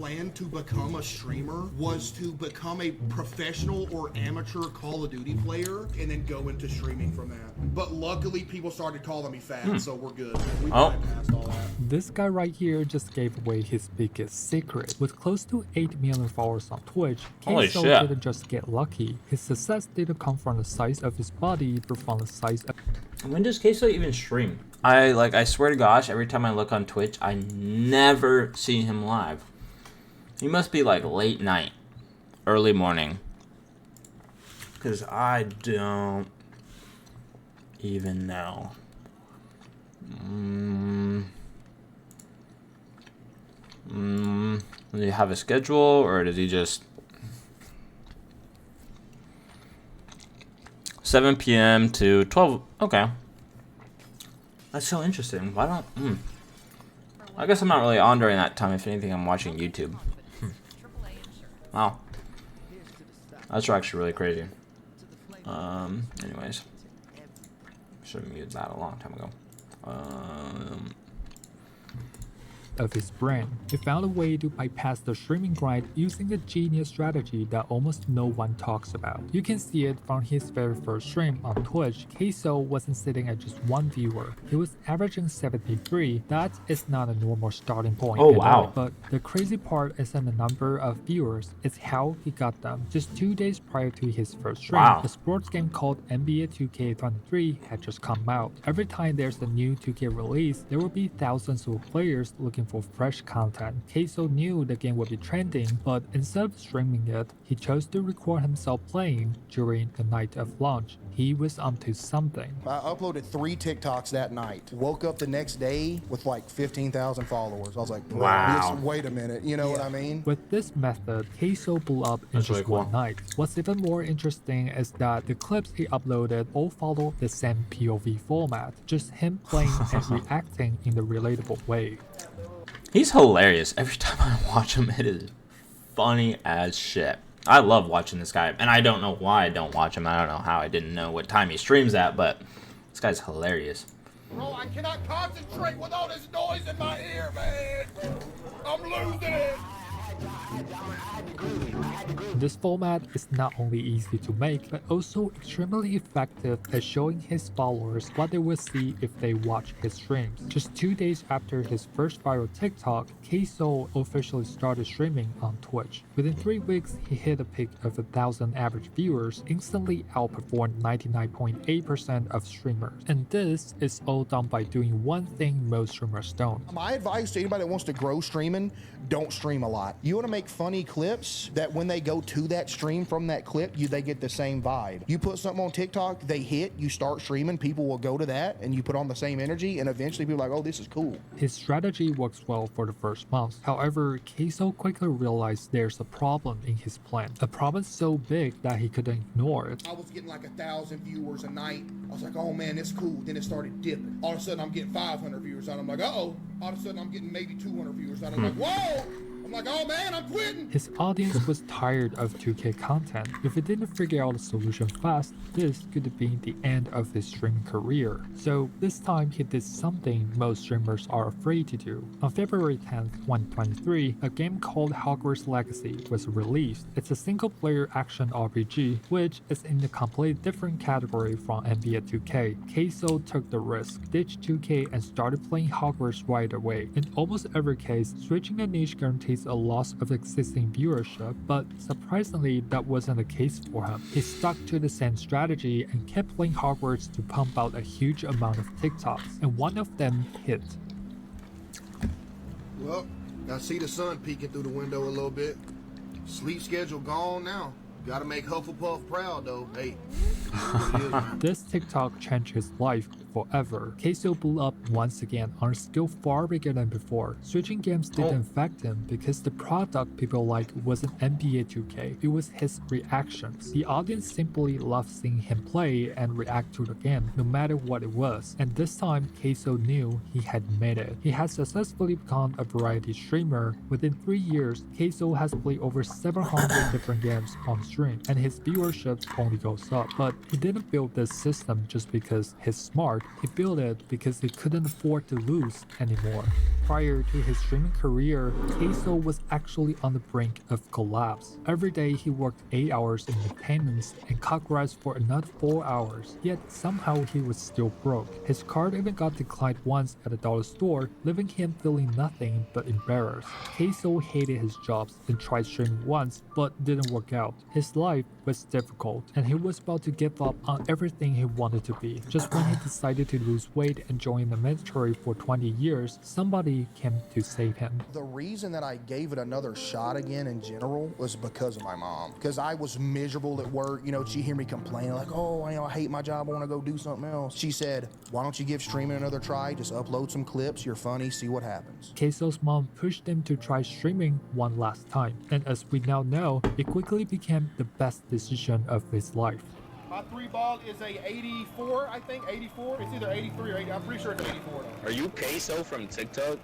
plan to become a streamer was to become a professional or amateur Call of Duty player and then go into streaming from that. But luckily, people started calling me fat, so we're good. We bypassed all that. This guy right here just gave away his biggest secret. With close to 8 million followers on Twitch, CaseOh didn't just get lucky. His success didn't come from the size of his body, but from the size of... When does CaseOh even stream? I swear to gosh, every time I look on Twitch, I never see him live. He must be like late night, early morning. Because I don't even know. Does he have a schedule, or does he just... 7 p.m. to 12... Okay. That's so interesting. Why don't... I guess I'm not really on during that time. If anything, I'm watching YouTube. Wow. That's actually really crazy. Anyways. Should have muted that a long time ago. Of his brain. He found a way to bypass the streaming grind using a genius strategy that almost no one talks about. You can see it from his very first stream on Twitch. CaseOh wasn't sitting at just one viewer. He was averaging 73. That is not a normal starting point at all. But the crazy part isn't the number of viewers, it's how he got them. Just 2 days prior to his first stream, a sports game called NBA 2K23 had just come out. Every time there's a new 2K release, there will be thousands of players looking for fresh content. CaseOh knew the game would be trending, but instead of streaming it, he chose to record himself playing during the night of launch. He was onto something. I uploaded 3 TikToks that night. Woke up the next day with like 15,000 followers. I was like, wow. Wait a minute, you know what I mean? With this method, CaseOh blew up in just one night. What's even more interesting is that the clips he uploaded all follow the same POV format, just him playing and reacting in the relatable way. He's hilarious. Every time I watch him, it is funny as shit. I love watching this guy, and I don't know why I don't watch him. I don't know how I didn't know what time he streams at, but this guy's hilarious. Bro, I cannot concentrate with all this noise in my ear, man. I'm losing it. This format is not only easy to make, but also extremely effective at showing his followers what they will see if they watch his streams. Just 2 days after his first viral TikTok, CaseOh officially started streaming on Twitch. Within 3 weeks, he hit a peak of 1,000 average viewers, instantly outperformed 99.8% of streamers. And this is all done by doing one thing most streamers don't. My advice to anybody that wants to grow streaming, don't stream a lot. You want to make funny clips that when they go to that stream from that clip, they get the same vibe. You put something on TikTok, they hit, you start streaming, people will go to that, and you put on the same energy, and eventually people are like, oh, this is cool. His strategy works well for the first month. However, CaseOh quickly realized there's a problem in his plan. A problem so big that he couldn't ignore it. I was getting like 1,000 viewers a night. I was like, oh man, it's cool. Then it started dipping. All of a sudden, I'm getting 500 viewers out. I'm like, uh-oh. All of a sudden, I'm getting maybe 200 viewers out. I'm like, whoa! I'm like, oh man, I'm quitting. His audience was tired of 2K content. If he didn't figure out a solution fast, this could have been the end of his streaming career. So this time he did something most streamers are afraid to do. On February 10th, 2023, a game called Hogwarts Legacy was released. It's a single-player action RPG, which is in a completely different category from NBA 2K. CaseOh took the risk, ditched 2K, and started playing Hogwarts right away. In almost every case, switching a niche guarantees a loss of existing viewership, but surprisingly that wasn't the case for him. He stuck to the same strategy and kept playing Hogwarts to pump out a huge amount of TikToks, and one of them hit. Well, I see the sun peeking through the window a little bit. Sleep schedule gone now. Gotta make Hufflepuff proud though. Hey. This TikTok changed his life forever. CaseOh blew up once again on a scale far bigger than before. Switching games didn't affect him because the product people liked wasn't NBA 2K, it was his reactions. The audience simply loved seeing him play and react to the game, no matter what it was. And this time, CaseOh knew he had made it. He had successfully become a variety streamer. Within 3 years, CaseOh has played over 700 different games on stream, and his viewership only goes up. But he didn't build this system just because he's smart. smart, he built it because he couldn't afford to lose anymore. Prior to his streaming career, CaseOh was actually on the brink of collapse. Every day he worked 8 hours in maintenance and cut grass for another 4 hours, yet somehow he was still broke. His card even got declined once at a dollar store, leaving him feeling nothing but embarrassed. CaseOh hated his jobs and tried streaming once, but didn't work out. His life was difficult, and he was about to give up on everything he wanted to be. Just when he decided to lose weight and join the military for 20 years, somebody came to save him. The reason that I gave it another shot again in general was because of my mom. Because I was miserable at work. You know, she'd hear me complaining like, oh, I hate my job, I want to go do something else. She said, why don't you give streaming another try? Just upload some clips, you're funny, see what happens. CaseOh's mom pushed him to try streaming one last time, and as we now know, it quickly became the best decision of his life. My 3-ball is a 84, I think, 84. It's either 83 or 80. I'm pretty sure it's 84 though. Are you CaseOh from TikTok?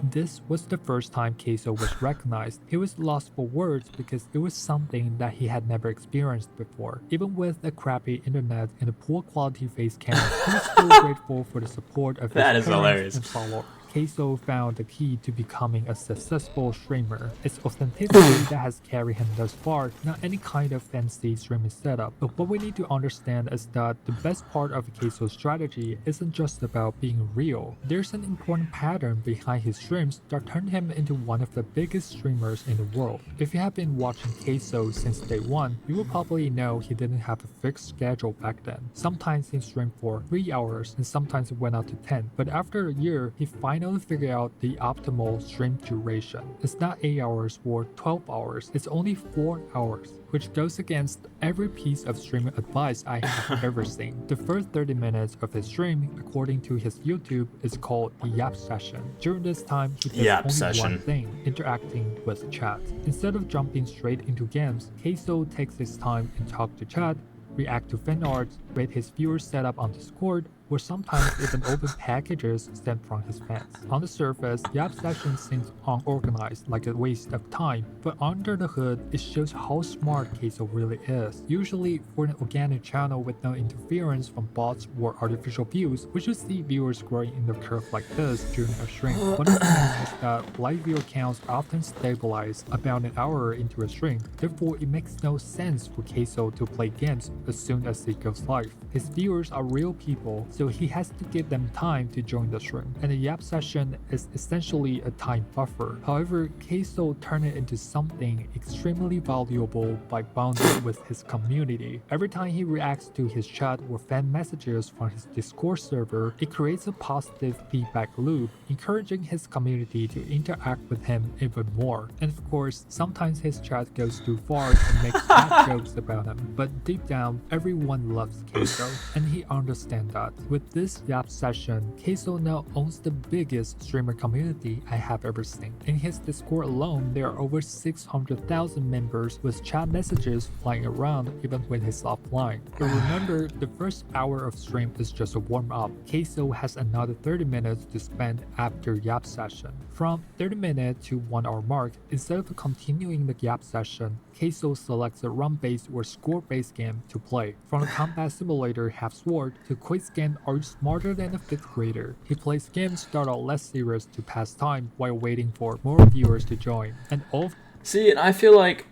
This was the first time CaseOh was recognized. He was lost for words because it was something that he had never experienced before. Even with a crappy internet and a poor quality face cam, he was still grateful for the support of his parents hilarious. and followers. CaseOh found the key to becoming a successful streamer. It's authenticity that has carried him thus far, not any kind of fancy streaming setup. But what we need to understand is that the best part of CaseOh's strategy isn't just about being real. There's an important pattern behind his streams that turned him into one of the biggest streamers in the world. If you have been watching CaseOh since day one, you will probably know he didn't have a fixed schedule back then. Sometimes he streamed for 3 hours and sometimes it went out to 10. But after a year, he finally figure out the optimal stream duration. It's not 8 hours or 12 hours, it's only 4 hours, which goes against every piece of streaming advice I have ever seen. The first 30 minutes of his stream, according to his YouTube, is called the Yap Session. During this time, he does only one thing, interacting with chat. Instead of jumping straight into games, CaseOh takes his time and talk to chat, react to fan art, rate his viewers set up on Discord, or sometimes even open packages sent from his fans. On the surface, Yap Session seems unorganized, like a waste of time, but under the hood, it shows how smart CaseOh really is. Usually, for an organic channel with no interference from bots or artificial views, we should see viewers growing in the curve like this during a stream. What it means is that live viewer counts often stabilize about an hour into a stream, therefore it makes no sense for CaseOh to play games as soon as it goes live. His viewers are real people, so he has to give them time to join the stream, and the Yap Session is essentially a time buffer. However, CaseOh turned it into something extremely valuable by bonding with his community. Every time he reacts to his chat or fan messages from his Discord server, it creates a positive feedback loop, encouraging his community to interact with him even more. And of course, sometimes his chat goes too far and makes bad jokes about him, but deep down, everyone loves CaseOh, and he understands that. With this Yap Session, CaseOh now owns the biggest streamer community I have ever seen. In his Discord alone, there are over 600,000 members with chat messages flying around even when he's offline. But remember, the first hour of stream is just a warm-up. CaseOh has another 30 minutes to spend after Yap Session. From 30 minute to 1 hour mark, instead of continuing the Yap Session, CaseOh selects a run-based or score-based game to play. From the combat simulator Half Sword to quiz game Are You Smarter Than a 5th Grader? He plays games that are less serious to pass time while waiting for more viewers to join. And all See, and I feel like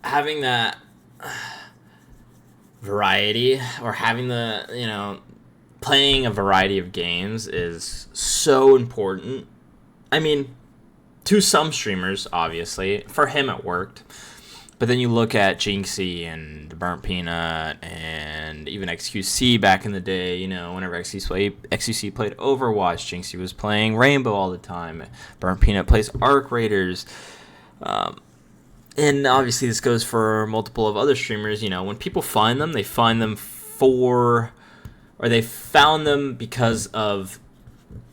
having that variety, or having the, playing a variety of games is so important. I mean, to some streamers, obviously. For him, it worked. But then you look at Jinxie and Burnt Peanut and even XQC back in the day, whenever XQC played Overwatch, Jinxie was playing Rainbow all the time. Burnt Peanut plays Arc Raiders. And obviously this goes for multiple of other streamers. When people find them, they find them they found them because of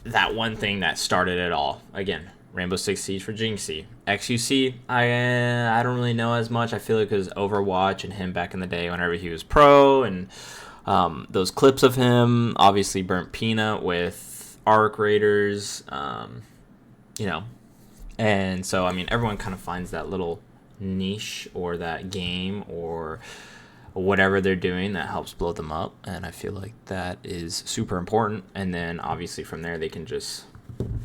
that one thing that started it all. Again, Rainbow Six Siege for Jinxie. XQC, I don't really know as much. I feel like it was Overwatch and him back in the day whenever he was pro, and those clips of him. Obviously, Burnt Peanut with Arc Raiders, And so, everyone kind of finds that little niche or that game or whatever they're doing that helps blow them up, and I feel like that is super important. And then obviously from there they can just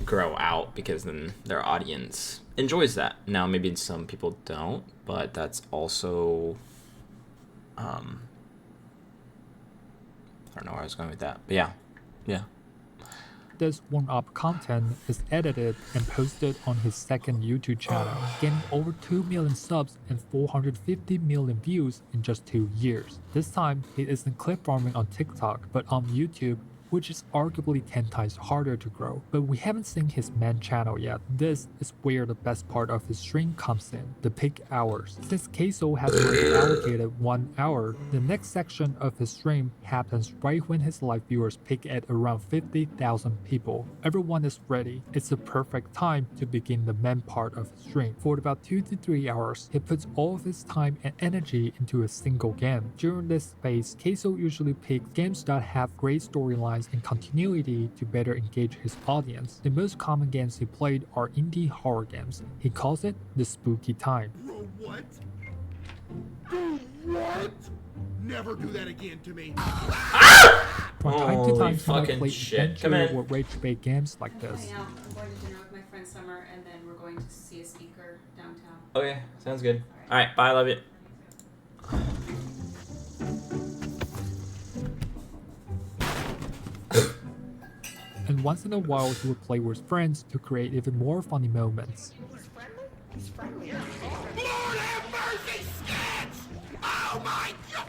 grow out, because then their audience enjoys that. Now maybe some people don't, but that's also I don't know where I was going with that, but yeah. This warm-up content is edited and posted on his second YouTube channel, gaining over 2 million subs and 450 million views in just 2 years. This time, he isn't clip farming on TikTok, but on YouTube, which is arguably 10 times harder to grow. But we haven't seen his main channel yet. This is where the best part of his stream comes in, the peak hours. Since CaseOh has already allocated 1 hour, the next section of his stream happens right when his live viewers peak at around 50,000 people. Everyone is ready. It's the perfect time to begin the main part of his stream. For about 2 to 3 hours, he puts all of his time and energy into a single game. During this phase, CaseOh usually picks games that have great storylines and continuity to better engage his audience. The most common games he played are indie horror games. He calls it the spooky time. Bro, what? Bro, what? Never do that again to me. From time to time, he might fucking play shit. Come adventure in. or rage-bait games like this. I am. I'm going to dinner with my friend Summer, and then we're going to see a speaker downtown. Okay, sounds good. All right, bye, love you. And once in a while, he would play with friends to create even more funny moments. Lord have mercy, sketch! Oh my god!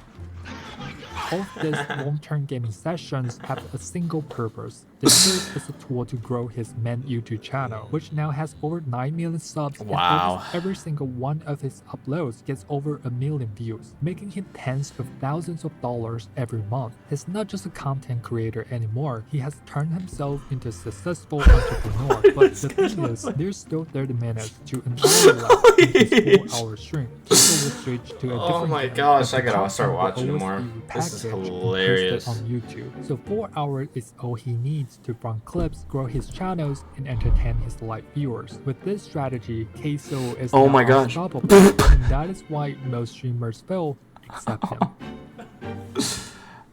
All of these long-term gaming sessions have a single purpose. The first is a tool to grow his main YouTube channel, which now has over 9 million subs, and Wow. almost every single one of his uploads gets over 1 million views, making him tens of thousands of dollars every month. He's not just a content creator anymore, he has turned himself into a successful entrepreneur. But the thing is, there's still 30 minutes to an hour left in his 4-hour stream. People will switch to a different Oh my game, gosh, but I the gotta start content will watching always more. be This is repackaged and posted hilarious. on YouTube. So 4 hours is all he needs to run clips, grow his channels, and entertain his live viewers. With this strategy, CaseOh is Oh now my gosh. unstoppable, and that is why most streamers fail, except him.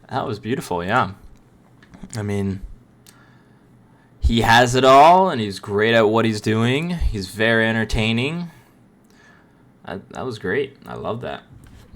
That was beautiful, yeah. I mean, he has it all, and he's great at what he's doing. He's very entertaining. That was great. I love that.